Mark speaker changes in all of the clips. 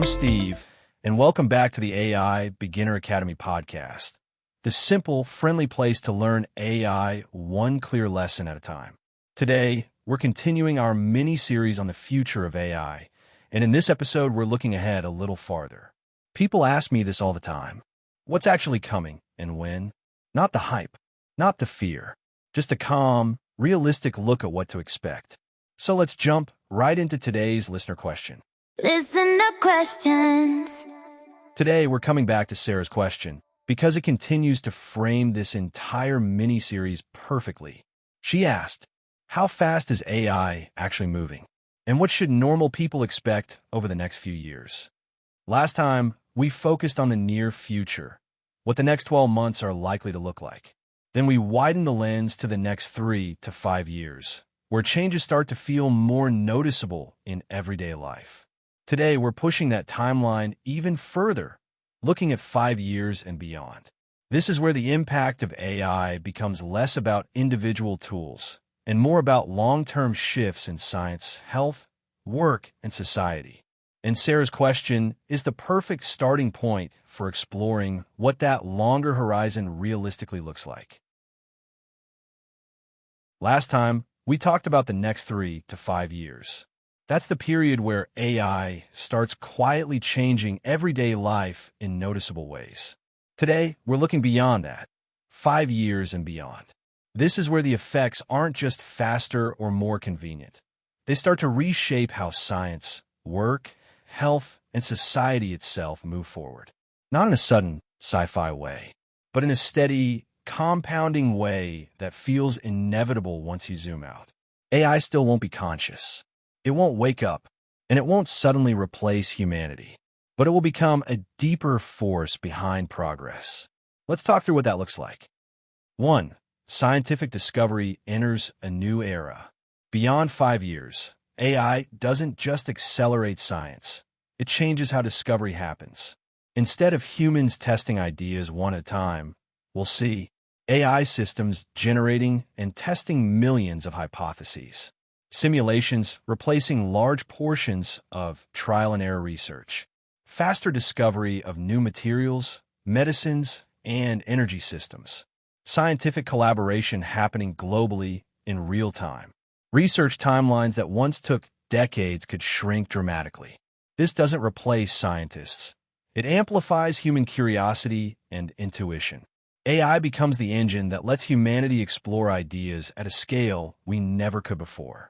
Speaker 1: I'm Steve, and welcome back to the AI Beginner Academy podcast, the simple, friendly place to learn AI one clear lesson at a time. Today, we're continuing our mini-series on the future of AI, and in this episode, we're looking ahead a little farther. People ask me this all the time. What's actually coming and when? Not the hype, not the fear, just a calm, realistic look at what to expect. So let's jump right into today's listener question.
Speaker 2: Listen to questions.
Speaker 1: Today, we're coming back to Sarah's question because it continues to frame this entire mini-series perfectly. She asked, how fast is AI actually moving? And what should normal people expect over the next few years? Last time, we focused on the near future, what the next 12 months are likely to look like. Then we widened the lens to the next 3 to 5 years, where changes start to feel more noticeable in everyday life. Today, we're pushing that timeline even further, looking at 5 years and beyond. This is where the impact of AI becomes less about individual tools and more about long-term shifts in science, health, work, and society. And Sarah's question is the perfect starting point for exploring what that longer horizon realistically looks like. Last time, we talked about the next 3 to 5 years. That's the period where AI starts quietly changing everyday life in noticeable ways. Today, we're looking beyond that, 5 years and beyond. This is where the effects aren't just faster or more convenient. They start to reshape how science, work, health, and society itself move forward. Not in a sudden, sci-fi way, but in a steady, compounding way that feels inevitable once you zoom out. AI still won't be conscious. It won't wake up, and it won't suddenly replace humanity, but it will become a deeper force behind progress. Let's talk through what that looks like. 1. Scientific discovery enters a new era. Beyond 5 years, AI doesn't just accelerate science. It changes how discovery happens. Instead of humans testing ideas one at a time, we'll see AI systems generating and testing millions of hypotheses. Simulations replacing large portions of trial and error research. Faster discovery of new materials, medicines, and energy systems. Scientific collaboration happening globally in real time. Research timelines that once took decades could shrink dramatically. This doesn't replace scientists. It amplifies human curiosity and intuition. AI becomes the engine that lets humanity explore ideas at a scale we never could before.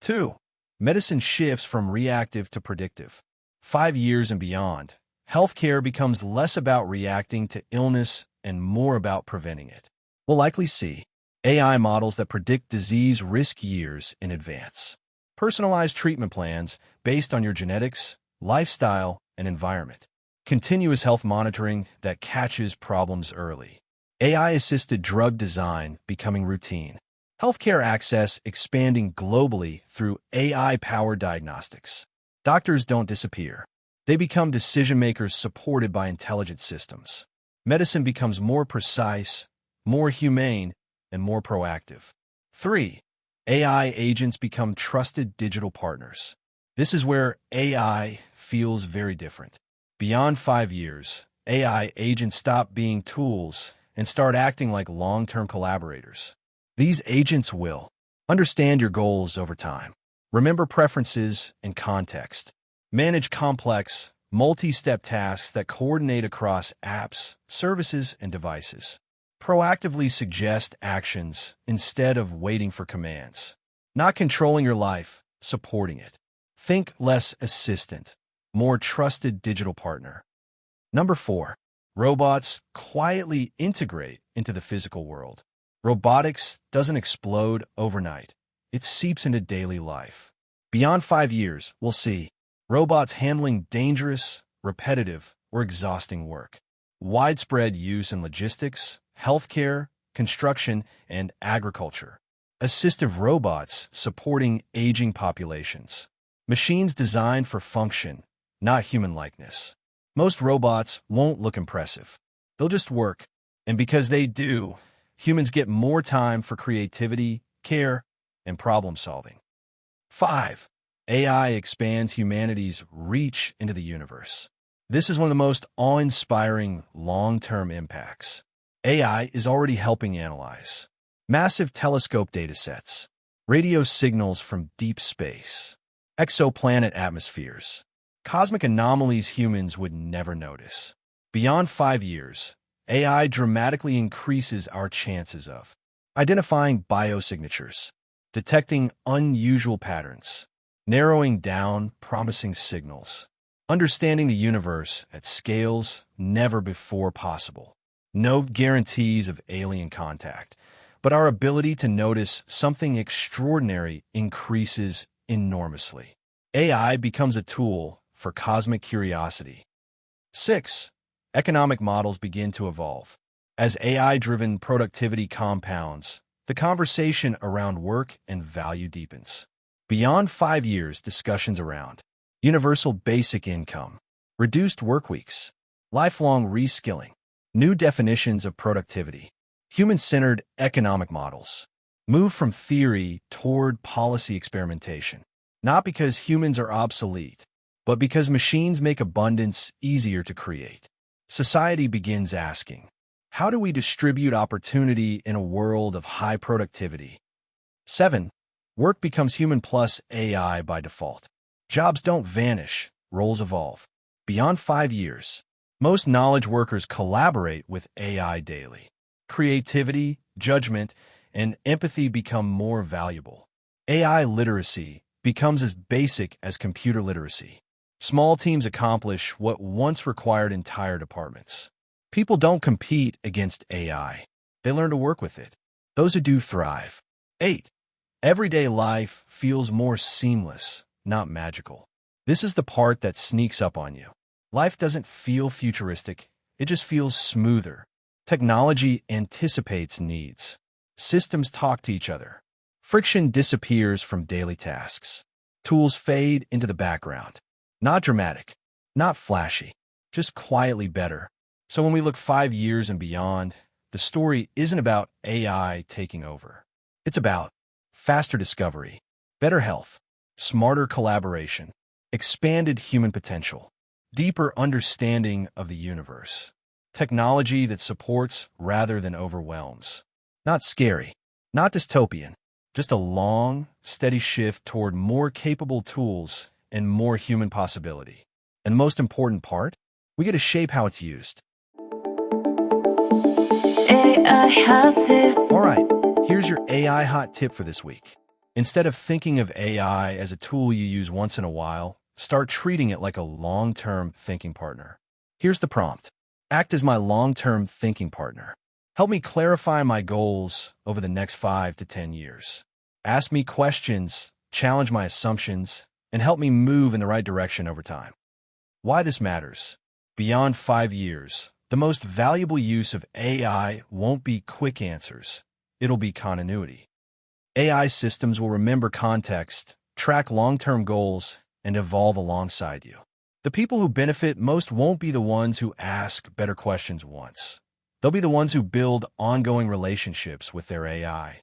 Speaker 1: 2. Medicine shifts from reactive to predictive. 5 years and beyond, healthcare becomes less about reacting to illness and more about preventing it. We'll likely see AI models that predict disease risk years in advance. Personalized treatment plans based on your genetics, lifestyle, and environment. Continuous health monitoring that catches problems early. AI-assisted drug design becoming routine. Healthcare access expanding globally through AI-powered diagnostics. Doctors don't disappear. They become decision-makers supported by intelligent systems. Medicine becomes more precise, more humane, and more proactive. 3. AI agents become trusted digital partners. This is where AI feels very different. Beyond 5 years, AI agents stop being tools and start acting like long-term collaborators. These agents will understand your goals over time, remember preferences and context, manage complex, multi-step tasks that coordinate across apps, services, and devices, proactively suggest actions instead of waiting for commands, not controlling your life, supporting it. Think less assistant, more trusted digital partner. 4. Robots quietly integrate into the physical world. Robotics doesn't explode overnight. It seeps into daily life. Beyond 5 years, we'll see robots handling dangerous, repetitive, or exhausting work. Widespread use in logistics, healthcare, construction, and agriculture. Assistive robots supporting aging populations. Machines designed for function, not human likeness. Most robots won't look impressive. They'll just work. And because they do, humans get more time for creativity, care, and problem solving. 5. AI expands humanity's reach into the universe. This is one of the most awe-inspiring long-term impacts. AI is already helping analyze massive telescope datasets, radio signals from deep space, exoplanet atmospheres, cosmic anomalies humans would never notice. Beyond 5 years, AI dramatically increases our chances of identifying biosignatures, detecting unusual patterns, narrowing down promising signals, understanding the universe at scales never before possible. No guarantees of alien contact, but our ability to notice something extraordinary increases enormously. AI becomes a tool for cosmic curiosity. 6. Economic models begin to evolve. As AI-driven productivity compounds, the conversation around work and value deepens. Beyond 5 years, discussions around universal basic income, reduced work weeks, lifelong reskilling, new definitions of productivity, human-centered economic models move from theory toward policy experimentation, not because humans are obsolete, but because machines make abundance easier to create. Society begins asking, how do we distribute opportunity in a world of high productivity? 7. Work becomes human plus AI by default. Jobs don't vanish, roles evolve. Beyond 5 years, most knowledge workers collaborate with AI daily. Creativity, judgment, and empathy become more valuable. AI literacy becomes as basic as computer literacy. Small teams accomplish what once required entire departments. People don't compete against AI. They learn to work with it. Those who do thrive. 8. Everyday life feels more seamless, not magical. This is the part that sneaks up on you. Life doesn't feel futuristic, it just feels smoother. Technology anticipates needs. Systems talk to each other. Friction disappears from daily tasks. Tools fade into the background. Not dramatic, not flashy, just quietly better. So when we look 5 years and beyond, the story isn't about AI taking over. It's about faster discovery, better health, smarter collaboration, expanded human potential, deeper understanding of the universe, technology that supports rather than overwhelms. Not scary, not dystopian, just a long, steady shift toward more capable tools and more human possibility. And most important part, we get to shape how it's used.
Speaker 2: AI hot tip.
Speaker 1: All right, here's your AI hot tip for this week. Instead of thinking of AI as a tool you use once in a while, start treating it like a long-term thinking partner. Here's the prompt. Act as my long-term thinking partner. Help me clarify my goals over the next 5 to 10 years. Ask me questions, challenge my assumptions, and help me move in the right direction over time. Why this matters. Beyond 5 years, the most valuable use of AI won't be quick answers. It'll be continuity. AI systems will remember context, track long-term goals, and evolve alongside you. The people who benefit most won't be the ones who ask better questions once. They'll be the ones who build ongoing relationships with their AI.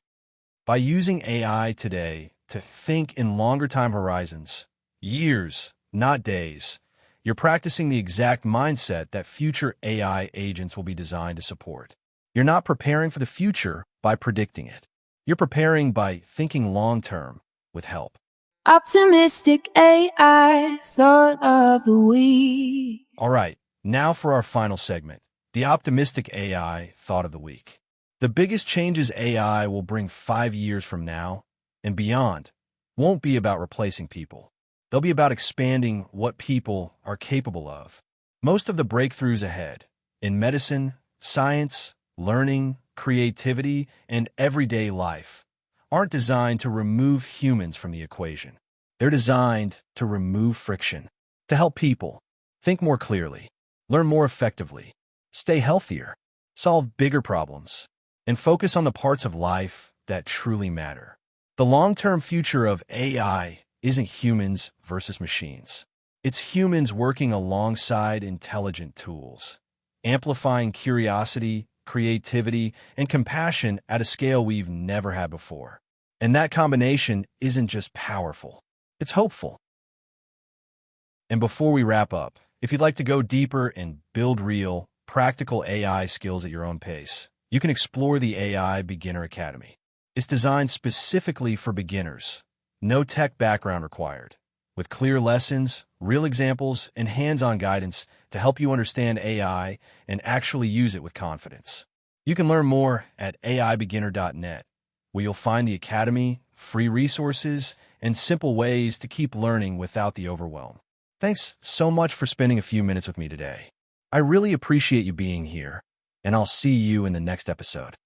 Speaker 1: By using AI today to think in longer time horizons, years, not days, you're practicing the exact mindset that future AI agents will be designed to support. You're not preparing for the future by predicting it. You're preparing by thinking long-term with help.
Speaker 2: Optimistic AI thought of the week.
Speaker 1: All right, now for our final segment, the optimistic AI thought of the week. The biggest changes AI will bring 5 years from now and beyond won't be about replacing people. They'll be about expanding what people are capable of. Most of the breakthroughs ahead in medicine, science, learning, creativity, and everyday life aren't designed to remove humans from the equation. They're designed to remove friction, to help people think more clearly, learn more effectively, stay healthier, solve bigger problems, and focus on the parts of life that truly matter. The long-term future of AI isn't humans versus machines. It's humans working alongside intelligent tools, amplifying curiosity, creativity, and compassion at a scale we've never had before. And that combination isn't just powerful. It's hopeful. And before we wrap up, if you'd like to go deeper and build real, practical AI skills at your own pace, you can explore the AI Beginner Academy. It's designed specifically for beginners. No tech background required. With clear lessons, real examples, and hands-on guidance to help you understand AI and actually use it with confidence. You can learn more at aibeginner.net, where you'll find the Academy, free resources, and simple ways to keep learning without the overwhelm. Thanks so much for spending a few minutes with me today. I really appreciate you being here, and I'll see you in the next episode.